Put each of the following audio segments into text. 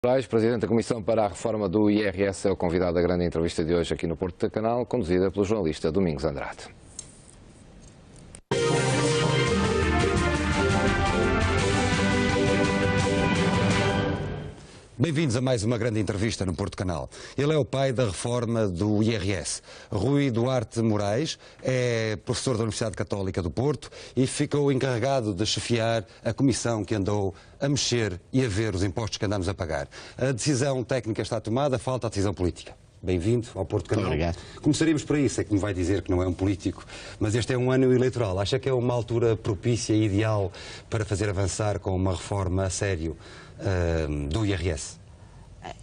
Presidente da Comissão para a Reforma do IRS, é o convidado da grande entrevista de hoje aqui no Porto da Canal, conduzida pelo jornalista Domingos Andrade. Bem-vindos a mais uma grande entrevista no Porto Canal. Ele é o pai da reforma do IRS. Rui Duarte Moraes é professor da Universidade Católica do Porto e ficou encarregado de chefiar a comissão que andou a mexer e a ver os impostos que andamos a pagar. A decisão técnica está tomada, falta a decisão política. Bem-vindo ao Porto Canal. Muito obrigado. Começaríamos por aí, sei que me vai dizer que não é um político, mas este é um ano eleitoral. Acha que é uma altura propícia e ideal para fazer avançar com uma reforma a sério do IRS?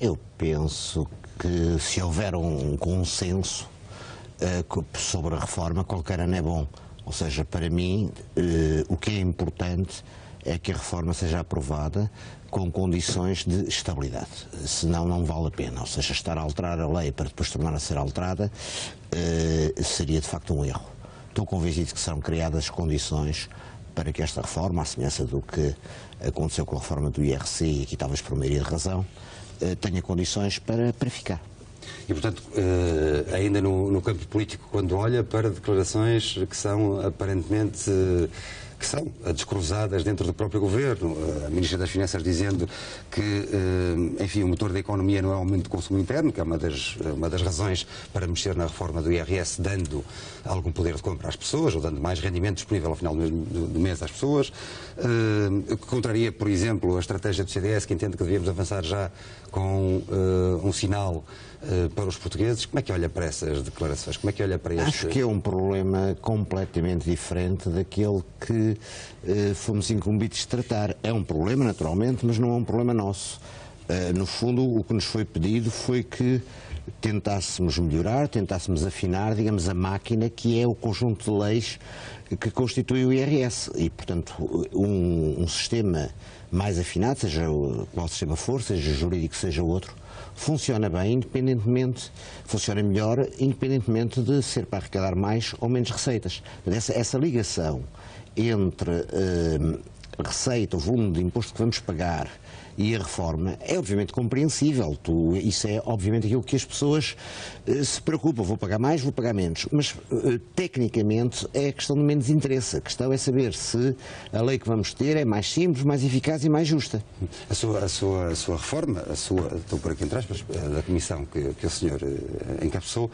Eu penso que se houver um consenso sobre a reforma, qualquer ano é bom. Ou seja, para mim, o que é importante é que a reforma seja aprovada com condições de estabilidade. Senão não vale a pena. Ou seja, estar a alterar a lei para depois tornar a ser alterada seria de facto um erro. Estou convencido que serão criadas condições para que esta reforma, à semelhança do que aconteceu com a reforma do IRC, e aqui talvez por maioria de razão, tenha condições para ficar. E, portanto, ainda no campo político, quando olha para declarações que são aparentemente descruzadas dentro do próprio governo, a Ministra das Finanças dizendo que, enfim, o motor da economia não é o aumento do consumo interno, que é uma das razões para mexer na reforma do IRS, dando algum poder de compra às pessoas, ou dando mais rendimento disponível ao final do mês às pessoas, que contraria, por exemplo, a estratégia do CDS, que entende que devíamos avançar já com um sinal para os portugueses. Como é que olha para essas declarações? Como é que olha para este... Acho que é um problema completamente diferente daquele que fomos incumbidos de tratar. É um problema, naturalmente, mas não é um problema nosso. No fundo, o que nos foi pedido foi que tentássemos melhorar, tentássemos afinar, digamos, a máquina que é o conjunto de leis que constitui o IRS. E, portanto, um sistema mais afinado, seja qual sistema for, seja jurídico, seja outro, funciona bem, independentemente, funciona melhor, independentemente de ser para arrecadar mais ou menos receitas. Essa ligação entre receita, o volume de imposto que vamos pagar e a reforma é obviamente compreensível. Isso é obviamente aquilo que as pessoas se preocupam. Vou pagar mais, vou pagar menos. Mas tecnicamente é questão de menos interesse. A questão é saber se a lei que vamos ter é mais simples, mais eficaz e mais justa. A sua reforma, estou por aqui entre aspas, da comissão que o senhor encabeçou,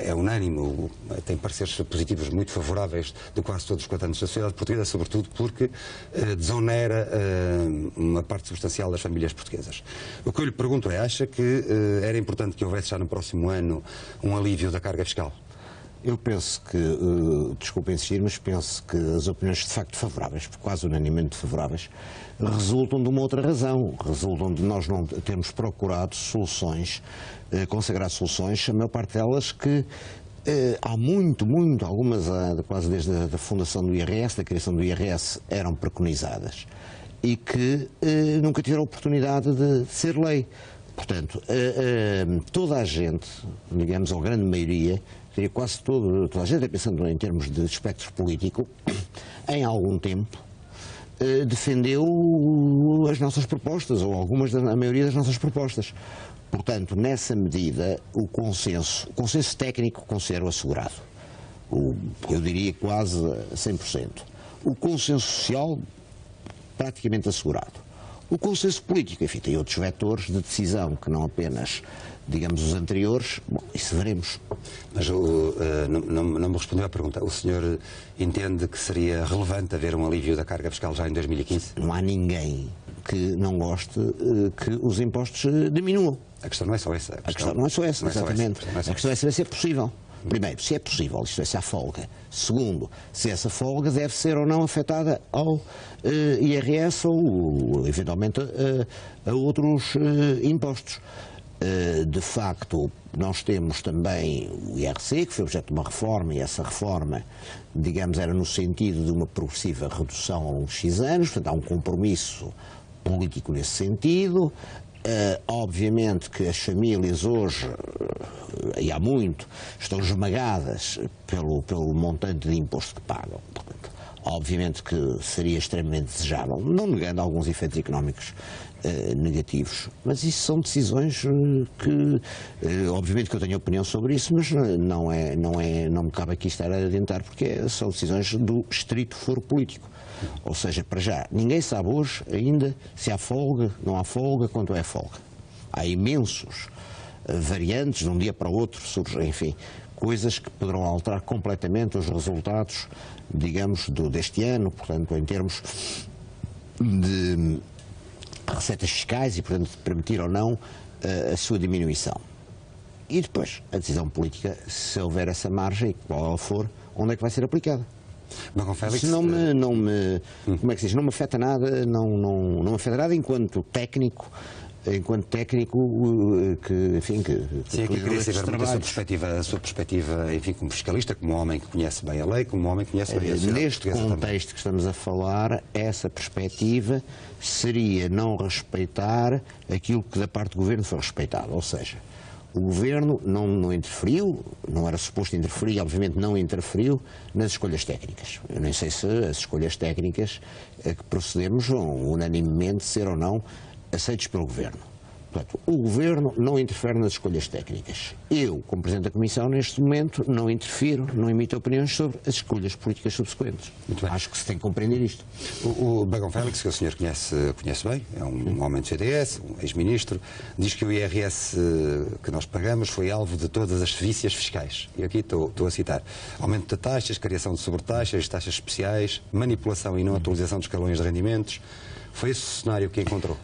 é unânime, tem pareceres positivos muito favoráveis de quase todos os cotantes da sociedade portuguesa, sobretudo porque desonera uma parte substancial das famílias portuguesas. O que eu lhe pergunto é, acha que era importante que houvesse já no próximo ano um alívio da carga fiscal? Eu penso que, desculpe insistir, mas penso que as opiniões de facto favoráveis, quase unanimemente favoráveis, resultam de uma outra razão. Resultam de nós não termos procurado soluções, consagrar soluções, a maior parte delas que há algumas quase desde a fundação do IRS, da criação do IRS, eram preconizadas e que nunca tiveram oportunidade de ser lei. Portanto, toda a gente, digamos, ou a grande maioria, quase toda a gente, pensando em termos de espectro político, em algum tempo defendeu as nossas propostas, ou a maioria das nossas propostas. Portanto, nessa medida, o consenso técnico considero assegurado. Eu diria quase 100%. O consenso social, praticamente assegurado. O consenso político, enfim, tem outros vetores de decisão que não apenas, digamos, os anteriores. Bom, isso veremos. Mas não me respondeu à pergunta. O senhor entende que seria relevante haver um alívio da carga fiscal já em 2015? Não há ninguém que não goste que os impostos diminuam. A questão não é só essa. A questão não é só essa, exatamente. A questão é saber se é possível. Primeiro, se é possível, isto é, se há folga. Segundo, se essa folga deve ser ou não afetada ao IRS ou, eventualmente, a outros impostos. De facto, nós temos também o IRC, que foi objeto de uma reforma, e essa reforma, digamos, era no sentido de uma progressiva redução a uns X anos, portanto, há um compromisso político nesse sentido. Obviamente que as famílias hoje, e há muito, estão esmagadas pelo montante de imposto que pagam. Portanto, obviamente que seria extremamente desejável, não negando alguns efeitos económicos negativos. Mas isso são decisões que, obviamente que eu tenho opinião sobre isso, mas não me cabe aqui estar a adiantar, porque são decisões do estrito foro político. Ou seja, para já, ninguém sabe hoje ainda se há folga, não há folga, quanto é folga. Há imensos variantes, de um dia para o outro surgem, enfim, coisas que poderão alterar completamente os resultados, digamos, deste ano, portanto, em termos de receitas fiscais e, portanto, de permitir ou não a sua diminuição. E depois, a decisão política, se houver essa margem, qual ela for, onde é que vai ser aplicada? Félix, se como é que se diz, não me afeta nada, não me afeta nada enquanto técnico, que, enfim, que sim, aqui queria saber muito a sua perspectiva, enfim, como fiscalista, como um homem que conhece bem a lei, como um homem que conhece bem a sociedade. Neste contexto também que estamos a falar, essa perspectiva seria não respeitar aquilo que da parte do Governo foi respeitado, ou seja, o Governo não interferiu, não era suposto interferir, obviamente não interferiu nas escolhas técnicas. Eu nem sei se as escolhas técnicas a que procedemos vão unanimemente ser ou não aceitos pelo Governo. Portanto, o Governo não interfere nas escolhas técnicas. Eu, como Presidente da Comissão, neste momento, não interfiro, não emito opiniões sobre as escolhas políticas subsequentes. Acho que se tem que compreender isto. O Bagão Félix, que o senhor conhece bem, é um homem do CDS, um ex-ministro, diz que o IRS que nós pagamos foi alvo de todas as sevícias fiscais. E aqui estou a citar. Aumento de taxas, criação de sobretaxas, taxas especiais, manipulação e não atualização dos escalões de rendimentos. Foi esse o cenário que encontrou?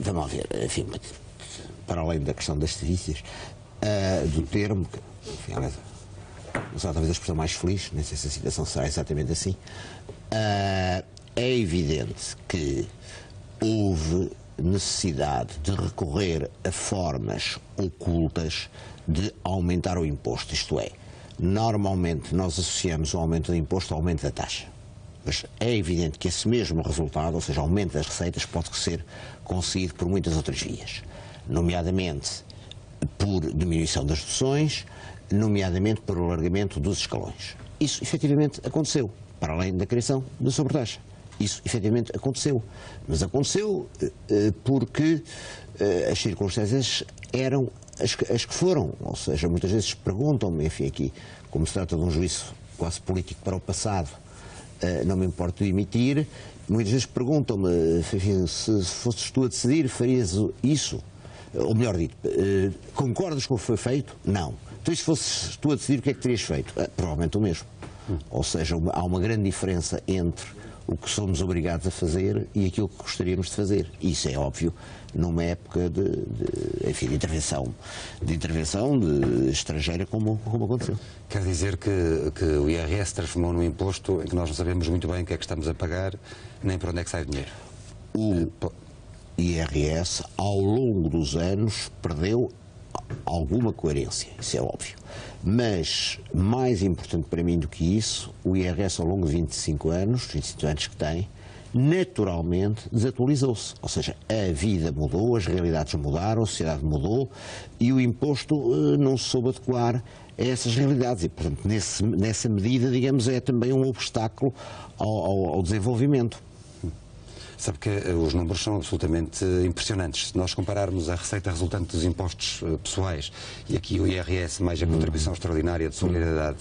Vamos ver, enfim, para além da questão das sevícias, do termo, que, enfim, usar talvez a expressão mais feliz, nem sei se a situação será exatamente assim, é evidente que houve necessidade de recorrer a formas ocultas de aumentar o imposto, isto é, normalmente nós associamos o aumento do imposto ao aumento da taxa. Mas é evidente que esse mesmo resultado, ou seja, aumento das receitas, pode ser conseguido por muitas outras vias, nomeadamente por diminuição das deduções, nomeadamente por alargamento dos escalões. Isso efetivamente aconteceu, para além da criação da sobretaxa. Isso efetivamente aconteceu. Mas aconteceu porque as circunstâncias eram as que foram. Ou seja, muitas vezes perguntam-me, enfim, aqui, como se trata de um juízo quase político para o passado, não me importo de emitir, muitas vezes perguntam-me, se fosses tu a decidir, farias isso? Ou melhor dito, concordas com o que foi feito? Não. Então, se fosses tu a decidir, o que é que terias feito? Provavelmente o mesmo. Ou seja, há uma grande diferença entre o que somos obrigados a fazer e aquilo que gostaríamos de fazer. Isso é óbvio numa época de intervenção estrangeira como aconteceu. Quer dizer que o IRS transformou num imposto em que nós não sabemos muito bem o que é que estamos a pagar, nem para onde é que sai o dinheiro. O IRS, ao longo dos anos, perdeu alguma coerência, isso é óbvio. Mas, mais importante para mim do que isso, o IRS ao longo de 25 anos que tem, naturalmente desatualizou-se. Ou seja, a vida mudou, as realidades mudaram, a sociedade mudou e o imposto não se soube adequar a essas realidades. E, portanto, nessa medida, digamos, é também um obstáculo ao desenvolvimento. Sabe que os números são absolutamente impressionantes. Se nós compararmos a receita resultante dos impostos pessoais e aqui o IRS mais a contribuição extraordinária de solidariedade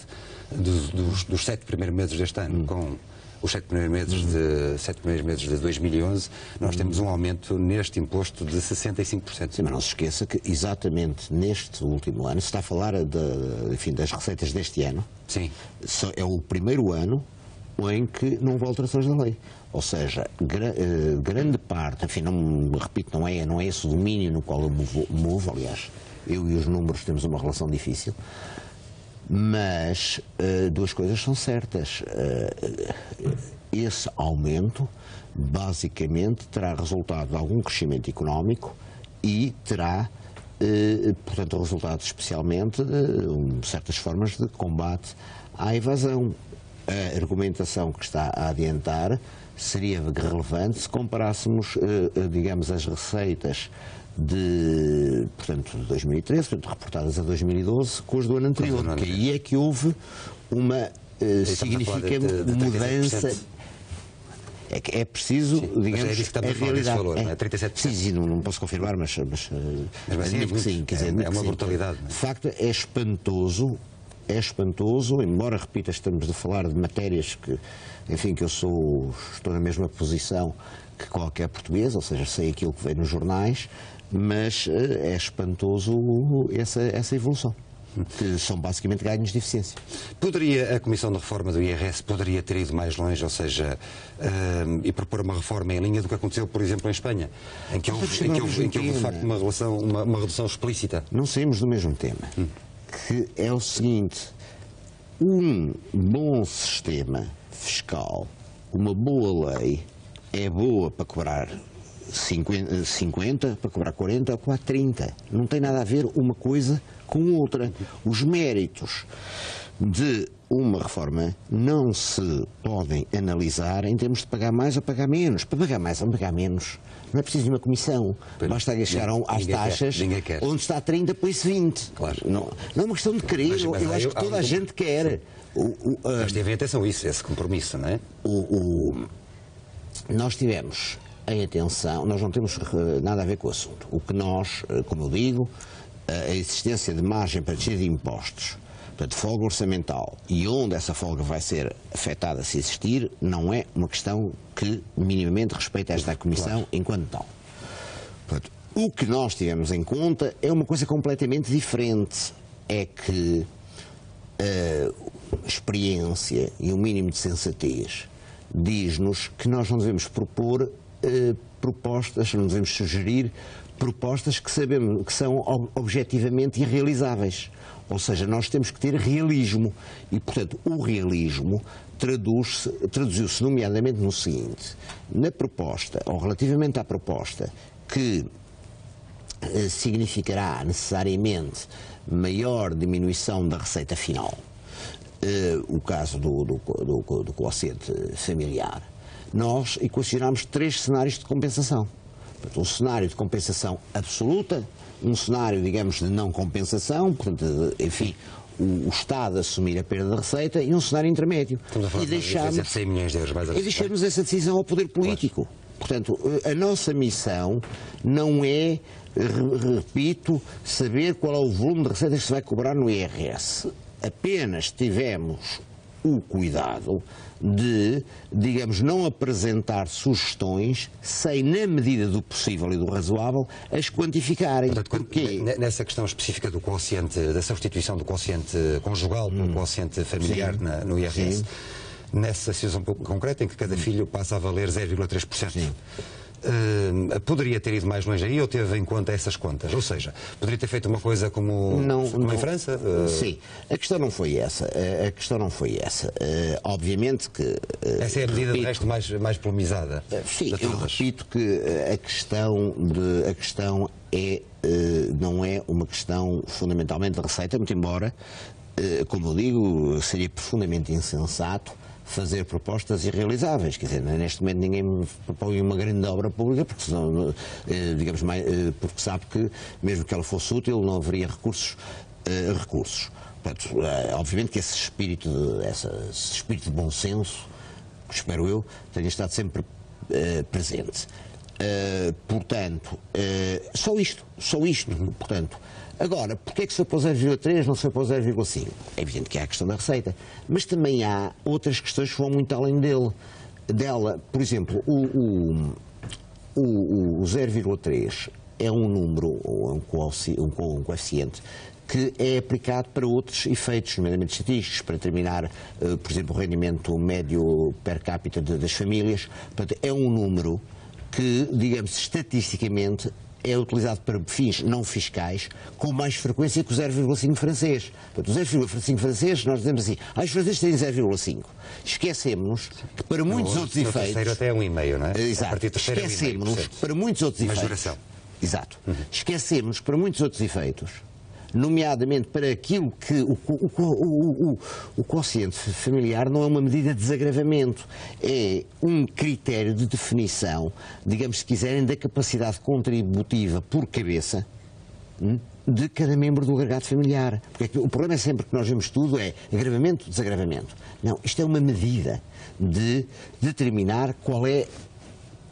dos 7 primeiros meses deste ano com os 7 primeiros meses de 2011, nós temos um aumento neste imposto de 65%. Sim, mas não se esqueça que exatamente neste último ano, se está a falar das receitas deste ano, sim, é o primeiro ano em que não houve alterações da lei. Ou seja, grande parte, enfim, repito, não é esse o domínio no qual eu movo, aliás, eu e os números temos uma relação difícil, mas duas coisas são certas. Esse aumento, basicamente, terá resultado de algum crescimento económico e terá, portanto, resultado especialmente de certas formas de combate à evasão. A argumentação que está a adiantar seria relevante se comparássemos, digamos, as receitas de 2013, portanto, reportadas a 2012, com as do ano anterior, que aí é que houve uma significante mudança. É que é preciso, digamos, mas é disso que estamos a falar, desse valor, não é? 37%. Sim, não posso confirmar, mas assim admito que sim. Quer dizer, é uma brutalidade. Não é? De facto, é espantoso, embora, repito, estamos a falar de matérias que, enfim, que eu estou na mesma posição que qualquer português, ou seja, sei aquilo que vem nos jornais, mas é espantoso essa evolução, que são basicamente ganhos de eficiência. Poderia a Comissão de Reforma do IRS poderia ter ido mais longe, ou seja, e propor uma reforma em linha do que aconteceu, por exemplo, em Espanha, em que houve de facto uma redução explícita? Não saímos do mesmo tema, que é o seguinte: um bom sistema fiscal, uma boa lei, é boa para cobrar 50, para cobrar 40 ou cobrar 30. Não tem nada a ver uma coisa com outra. Os méritos de uma reforma não se podem analisar em termos de pagar mais ou pagar menos. Para pagar mais ou pagar menos não é preciso de uma comissão. Basta chegar às taxas onde está 30, põe-se 20. Claro. Não é uma questão de querer. Eu acho que toda a gente quer. Mas teve em atenção esse compromisso, não é? Nós tivemos em atenção, nós não temos nada a ver com o assunto. O que nós, como eu digo, a existência de margem para descer de impostos, portanto, folga orçamental, e onde essa folga vai ser afetada se existir, não é uma questão que minimamente respeita esta Comissão enquanto tal. Portanto, o que nós tivemos em conta é uma coisa completamente diferente. É que a experiência e o mínimo de sensatez diz-nos que nós não devemos propor propostas, não devemos sugerir propostas que sabemos que são objetivamente irrealizáveis. Ou seja, nós temos que ter realismo e, portanto, o realismo traduziu-se nomeadamente no seguinte: na proposta, ou relativamente à proposta, que significará necessariamente maior diminuição da receita final, o caso do quociente familiar, nós equacionámos 3 cenários de compensação. Portanto, um cenário de compensação absoluta, um cenário, digamos, de não compensação, portanto, enfim, o Estado assumir a perda de receita, e um cenário intermédio. E deixamos 100 milhões de euros mais a deixamos essa decisão ao poder político. Portanto, a nossa missão não é, repito, saber qual é o volume de receitas que se vai cobrar no IRS. Apenas tivemos o cuidado de, digamos, não apresentar sugestões sem, na medida do possível e do razoável, as quantificarem. Portanto, nessa questão específica do quociente, da substituição do quociente conjugal pelo quociente familiar no IRS, sim, nessa situação concreta em que cada filho passa a valer 0,3%. Poderia ter ido mais longe aí ou teve em conta essas contas? Ou seja, poderia ter feito uma coisa como em França? Sim, a questão não foi essa. Obviamente que... Essa é a medida, de resto, mais polemizada. Sim, eu repito que a questão não é uma questão fundamentalmente de receita, muito embora, como eu digo, seria profundamente insensato fazer propostas irrealizáveis. Quer dizer, neste momento ninguém me propõe uma grande obra pública, porque senão, digamos, porque sabe que, mesmo que ela fosse útil, não haveria recursos. Portanto, obviamente que esse espírito de bom senso, espero eu, tenha estado sempre presente. Portanto, só isto. Portanto, agora, porque é que se foi para o 0,3 não se foi para o 0,5? É evidente que há a questão da receita, mas também há outras questões que vão muito além dela. Por exemplo, o 0,3 é um número, um coeficiente, que é aplicado para outros efeitos, nomeadamente estatísticos, para determinar, por exemplo, o rendimento médio per capita das famílias. Portanto, é um número que, digamos, estatisticamente, é utilizado para fins não fiscais com mais frequência que o 0,5 francês. Portanto, o 0,5 francês, nós dizemos assim, os franceses têm 0,5. Esquecemos que para muitos outros efeitos... O terceiro até é 1,5, não é? Exato. Esquecemos para muitos outros efeitos... Majoração. Exato. Esquecemos para muitos outros efeitos, nomeadamente para aquilo que o quociente familiar não é uma medida de desagravamento, é um critério de definição, digamos, se quiserem, da capacidade contributiva por cabeça de cada membro do agregado familiar. Porque o problema é sempre que nós vemos tudo é agravamento, desagravamento. Não, isto é uma medida de determinar qual é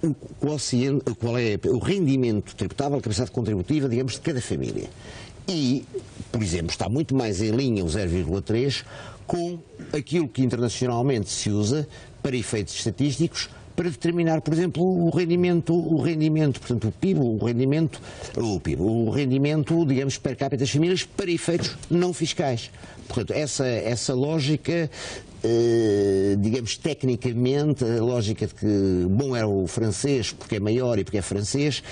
o rendimento tributável, a capacidade contributiva, digamos, de cada família. E, por exemplo, está muito mais em linha o 0,3 com aquilo que internacionalmente se usa para efeitos estatísticos para determinar, por exemplo, o rendimento, portanto, o PIB, o rendimento, digamos, per capita das famílias para efeitos não fiscais. Portanto, essa lógica, digamos, tecnicamente, a lógica de que bom é o francês porque é maior e porque é francês,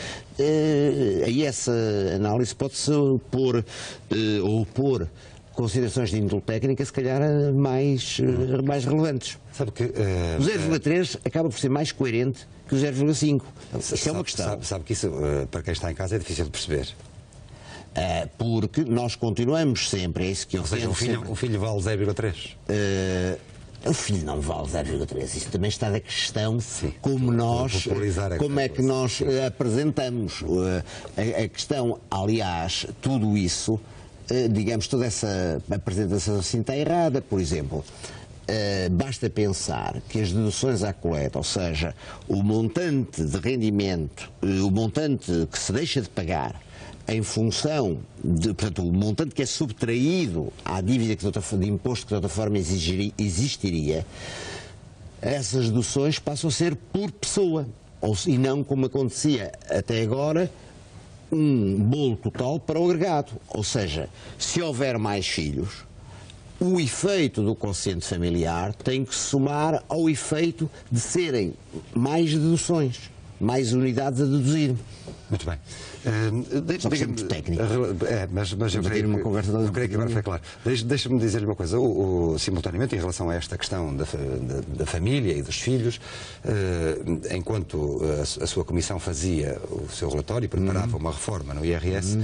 aí essa análise pode-se pôr considerações de índole técnica, se calhar mais relevantes. Sabe que, o 0,3 acaba por ser mais coerente que o 0,5. Isso é uma questão. Sabe que isso, para quem está em casa, é difícil de perceber. Porque nós continuamos sempre, é isso que eu Ou seja, o filho vale 0,3? O filho não vale 0,3. Isso também está da questão como é que nós apresentamos. A questão, aliás, tudo isso, digamos, toda essa apresentação assim está errada. Por exemplo, basta pensar que as deduções à coleta, ou seja, o montante de rendimento, o montante que se deixa de pagar em função portanto, o montante que é subtraído à dívida de imposto que de outra forma existiria, essas deduções passam a ser por pessoa, e não como acontecia até agora, um bolo total para o agregado. Ou seja, se houver mais filhos, o efeito do quociente familiar tem que somar ao efeito de serem mais deduções, mais unidades a deduzir. Muito bem. Muito técnico. Mas eu creio que agora foi claro. Deixa-me dizer-lhe uma coisa. Simultaneamente, em relação a esta questão da família e dos filhos, enquanto a sua comissão fazia o seu relatório e preparava uma reforma no IRS,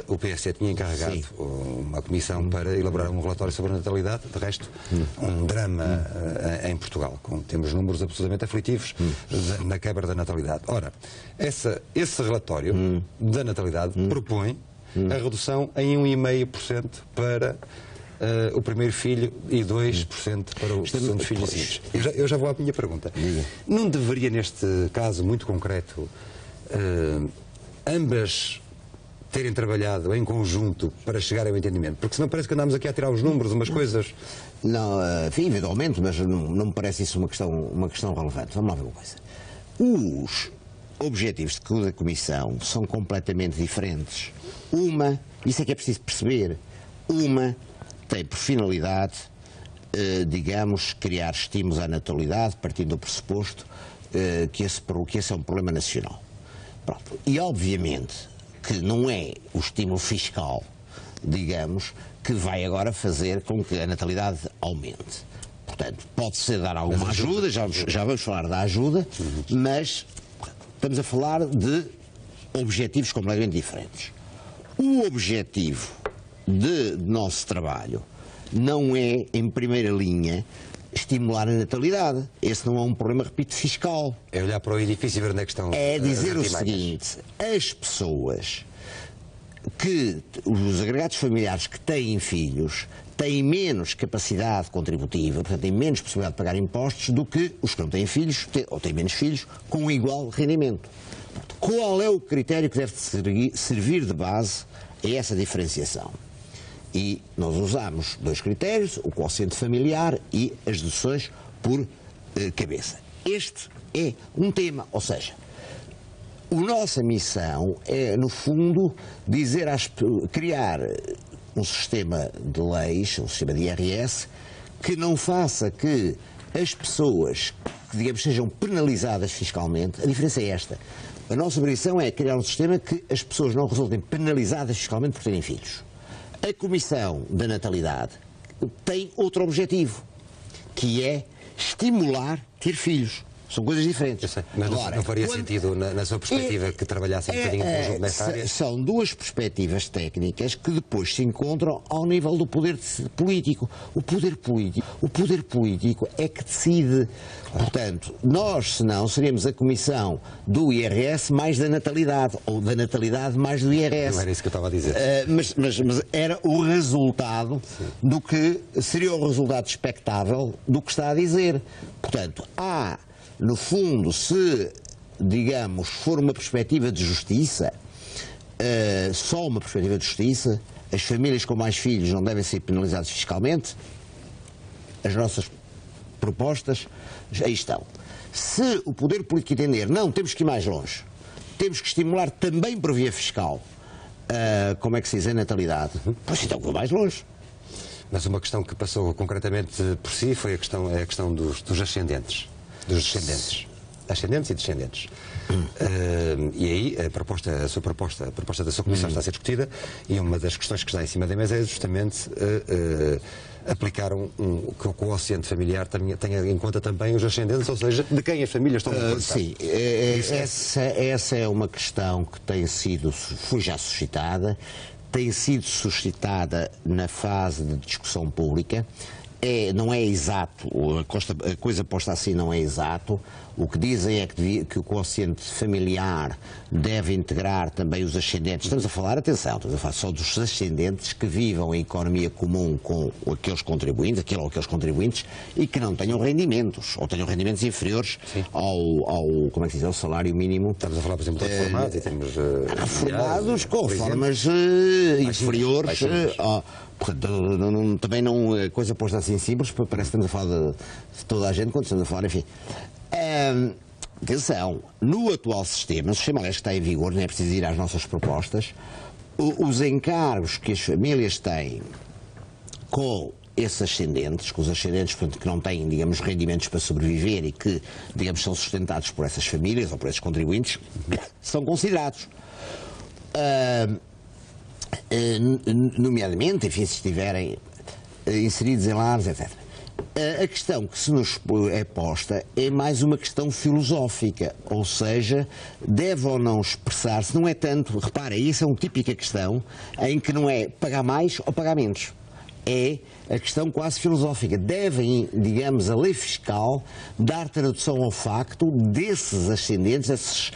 o PSD tinha encarregado uma comissão para elaborar um relatório sobre a natalidade. De resto, um drama em Portugal. Temos números absolutamente aflitivos na quebra da natalidade. Ora, esse relatório da natalidade propõe a redução em 1,5% para o primeiro filho e 2% para o segundo filho e seguintes. Eu já vou à minha pergunta. Não deveria, neste caso muito concreto, ambas terem trabalhado em conjunto para chegar ao entendimento? Porque senão parece que andamos aqui a tirar os números, umas coisas... Não, enfim, eventualmente, mas não me parece isso uma questão relevante. Vamos lá ver uma coisa. Os objetivos de cada comissão são completamente diferentes. Isso é que é preciso perceber, uma tem por finalidade, digamos, criar estímulos à natalidade, partindo do pressuposto que esse é um problema nacional. Pronto. E, obviamente, que não é o estímulo fiscal, digamos, que vai agora fazer com que a natalidade aumente. Portanto, pode-se dar alguma ajuda, já vamos falar da ajuda, mas estamos a falar de objetivos completamente diferentes. O objetivo de nosso trabalho não é, em primeira linha, estimular a natalidade. Esse não é um problema, repito, fiscal. É olhar para o edifício e ver onde é que estão... É dizer o seguinte, as pessoas os agregados familiares que têm filhos têm menos capacidade contributiva, portanto têm menos possibilidade de pagar impostos do que os que não têm filhos, ou têm menos filhos, com igual rendimento. Qual é o critério que deve servir de base a essa diferenciação? E nós usamos dois critérios, o quociente familiar e as deduções por cabeça. Este é um tema, ou seja, a nossa missão é, no fundo, criar um sistema de leis, um sistema de IRS, que não faça que as pessoas, que, digamos, sejam penalizadas fiscalmente. A diferença é esta. A nossa obrigação é criar um sistema que as pessoas não resultem penalizadas fiscalmente por terem filhos. A Comissão da Natalidade tem outro objetivo, que é estimular ter filhos. São coisas diferentes. Eu sei, mas não faria sentido, na sua perspectiva, que trabalhassem um bocadinho em conjunto nesta área? São duas perspectivas técnicas que depois se encontram ao nível do poder político. O poder político é que decide. Portanto, nós, se não, seríamos a comissão do IRS mais da natalidade, ou da natalidade mais do IRS. Não era isso que eu estava a dizer. Mas era o resultado do que seria o resultado expectável do que está a dizer. Portanto, no fundo, se, digamos, for uma perspectiva de justiça, só uma perspectiva de justiça, as famílias com mais filhos não devem ser penalizadas fiscalmente, as nossas propostas aí estão. Se o poder político entender, não, temos que ir mais longe, temos que estimular também por via fiscal, como é que se diz, a natalidade, pois então vou mais longe. Mas uma questão que passou concretamente por si foi a questão dos ascendentes. Dos descendentes. Ascendentes e descendentes. E aí a proposta da sua comissão está a ser discutida, e uma das questões que está em cima da mesa é justamente aplicar que o quociente familiar tenha em conta também os ascendentes, ou seja, de quem as famílias estão a contar. Sim, essa é uma questão que foi já suscitada, tem sido suscitada na fase de discussão pública. Não é exato, a coisa posta assim não é exato. O que dizem é que o quociente familiar deve integrar também os ascendentes. Estamos a falar, atenção, estamos a falar só dos ascendentes que vivam em economia comum com aqueles contribuintes, aqueles contribuintes, e que não tenham rendimentos, ou tenham rendimentos inferiores ao como é que se diz, ao salário mínimo. Estamos a falar, por exemplo, de reformados, e temos reformados com formas inferiores. Portanto, também não, a coisa posta assim simples, parece que estamos a falar de toda a gente, quando estamos a falar, enfim. Atenção, no atual sistema, o sistema aliás que está em vigor, não é preciso ir às nossas propostas, os encargos que as famílias têm com esses ascendentes, com os ascendentes, portanto, que não têm, digamos, rendimentos para sobreviver e que, digamos, são sustentados por essas famílias ou por esses contribuintes, são considerados. Nomeadamente, enfim, se estiverem inseridos em lares, etc. A questão que se nos é posta é mais uma questão filosófica, ou seja, deve ou não expressar-se, não é tanto, reparem, isso é uma típica questão em que não é pagar mais ou pagar menos. É a questão quase filosófica. Devem, digamos, a lei fiscal dar tradução ao facto desses ascendentes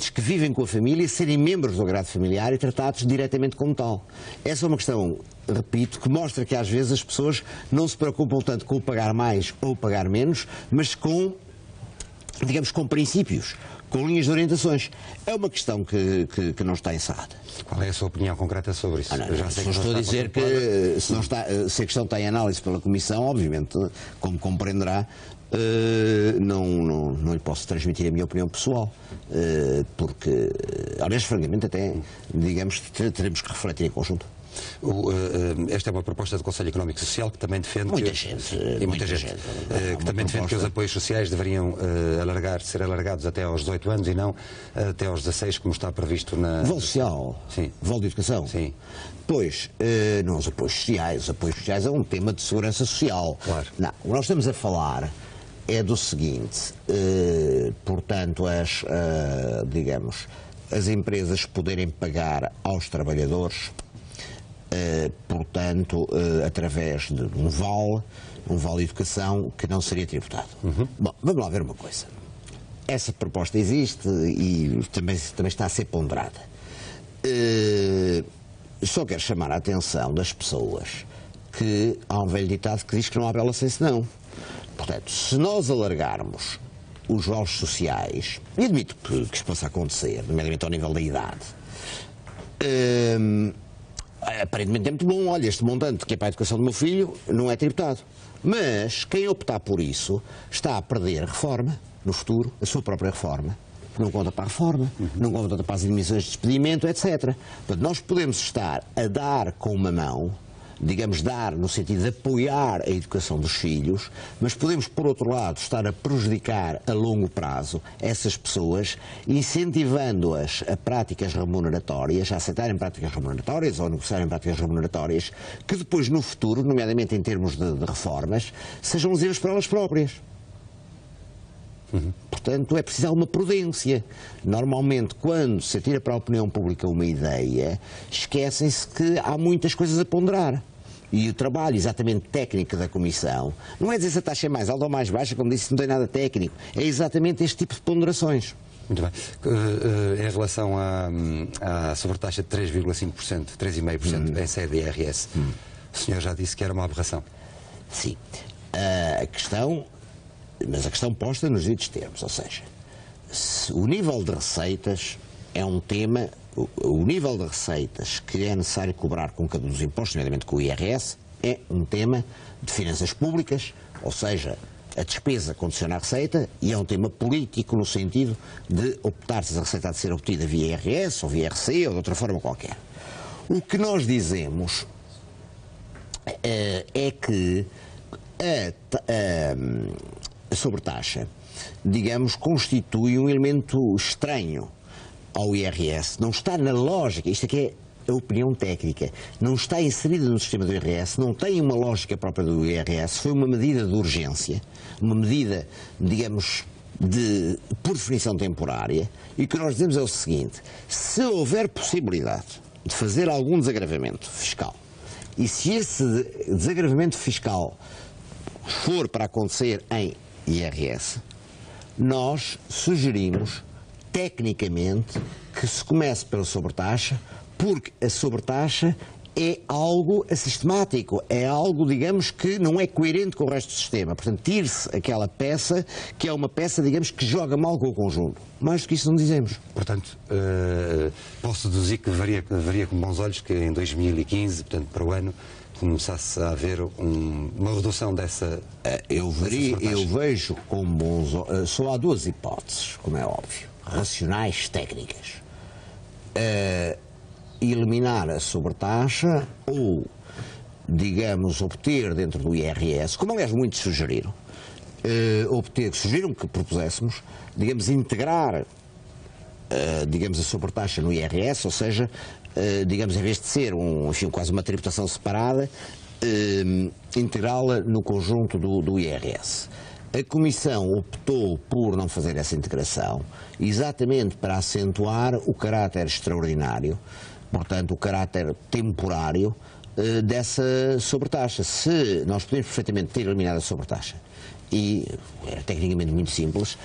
que vivem com a família serem membros do agrado familiar e tratados diretamente como tal. Essa é uma questão, repito, que mostra que às vezes as pessoas não se preocupam tanto com o pagar mais ou pagar menos, mas com, digamos, com princípios, com linhas de orientações. É uma questão que não está encerrada. Qual é a sua opinião concreta sobre isso? Não estou a dizer que se a questão está em análise pela Comissão, obviamente, como compreenderá, não lhe posso transmitir a minha opinião pessoal, porque, aliás, francamente, até, digamos, teremos que refletir em conjunto. Esta é uma proposta do Conselho Económico e Social que também defende muita gente que também defende que os apoios sociais deveriam ser alargados até aos 18 anos e não até aos 16, como está previsto na... Vale social? Sim. Vale de educação? Sim. Pois, não os apoios sociais é um tema de segurança social. Claro. Não, o que nós estamos a falar é do seguinte, portanto, digamos, as empresas poderem pagar aos trabalhadores, portanto, através de um vale educação que não seria tributado. Bom, vamos lá ver uma coisa. Essa proposta existe e também está a ser ponderada. Só quero chamar a atenção das pessoas que há um velho ditado que diz que não há bela sem senão. Portanto, se nós alargarmos os vales sociais, e admito que isso possa acontecer, nomeadamente ao nível da idade, aparentemente é muito bom. Olha, este montante que é para a educação do meu filho não é tributado. Mas quem optar por isso está a perder a reforma no futuro, a sua própria reforma. Não conta para a reforma, não conta para as emissões de despedimento, etc. Portanto, nós podemos estar a dar com uma mão, digamos, dar no sentido de apoiar a educação dos filhos, mas podemos, por outro lado, estar a prejudicar a longo prazo essas pessoas, incentivando-as a práticas remuneratórias, a aceitarem práticas remuneratórias ou a negociarem práticas remuneratórias, que depois, no futuro, nomeadamente em termos de reformas, sejam lesivas para elas próprias. Portanto, é preciso alguma prudência. Normalmente, quando se atira para a opinião pública uma ideia, esquecem-se que há muitas coisas a ponderar. E o trabalho exatamente técnico da Comissão não é dizer se a taxa é mais alta ou mais baixa, como disse, não tem nada técnico. É exatamente este tipo de ponderações. Muito bem. Em relação à sobretaxa de 3,5%, 3,5% em sede de IRS, o senhor já disse que era uma aberração. Sim. Mas a questão posta nos devidos termos, ou seja, o nível de receitas é um tema, o nível de receitas que é necessário cobrar com cada um dos impostos, nomeadamente com o IRS, é um tema de finanças públicas, ou seja, a despesa condiciona a receita, e é um tema político no sentido de optar se a receita há de ser obtida via IRS ou via IRC ou de outra forma qualquer. O que nós dizemos é que a sobretaxa, digamos, constitui um elemento estranho ao IRS, não está na lógica, isto aqui é a opinião técnica, não está inserida no sistema do IRS, não tem uma lógica própria do IRS, foi uma medida de urgência, uma medida, digamos, por definição temporária, e o que nós dizemos é o seguinte: se houver possibilidade de fazer algum desagravamento fiscal, e se esse desagravamento fiscal for para acontecer em IRS, nós sugerimos, tecnicamente, que se comece pela sobretaxa, porque a sobretaxa é algo assistemático, é algo, digamos, que não é coerente com o resto do sistema. Portanto, tire-se aquela peça, que é uma peça, digamos, que joga mal com o conjunto. Mais do que isso não dizemos. Portanto, posso deduzir que veria com bons olhos que em 2015, portanto, para o ano, começasse a haver uma redução dessa... Eu vejo com bons olhos. Só há duas hipóteses, como é óbvio, racionais, técnicas. Eliminar a sobretaxa ou, digamos, obter dentro do IRS, como aliás muitos sugeriram, sugeriram que propuséssemos, digamos, integrar, digamos, a sobretaxa no IRS, ou seja, digamos, em vez de ser quase uma tributação separada, integrá-la no conjunto do IRS. A Comissão optou por não fazer essa integração, exatamente para acentuar o caráter extraordinário, portanto, o caráter temporário dessa sobretaxa. Se nós podemos perfeitamente ter eliminado a sobretaxa e, era tecnicamente muito simples,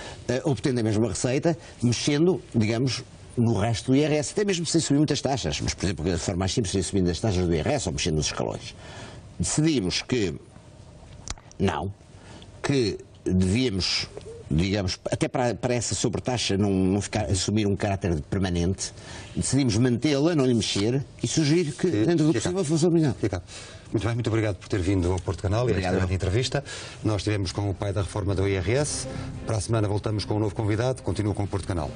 obtendo a mesma receita, mexendo, digamos, no resto do IRS, até mesmo sem subir muitas taxas, mas, por exemplo, de forma mais simples, seria subindo as taxas do IRS ou mexendo nos escalões. Decidimos que não, que devíamos, digamos, até para essa sobretaxa não assumir um caráter permanente, decidimos mantê-la, não lhe mexer e sugerir que, dentro do possível, fosse eliminado. Muito bem, muito obrigado por ter vindo ao Porto Canal e a esta entrevista. Nós estivemos com o pai da reforma do IRS. Para a semana voltamos com um novo convidado. Continua com o Porto Canal.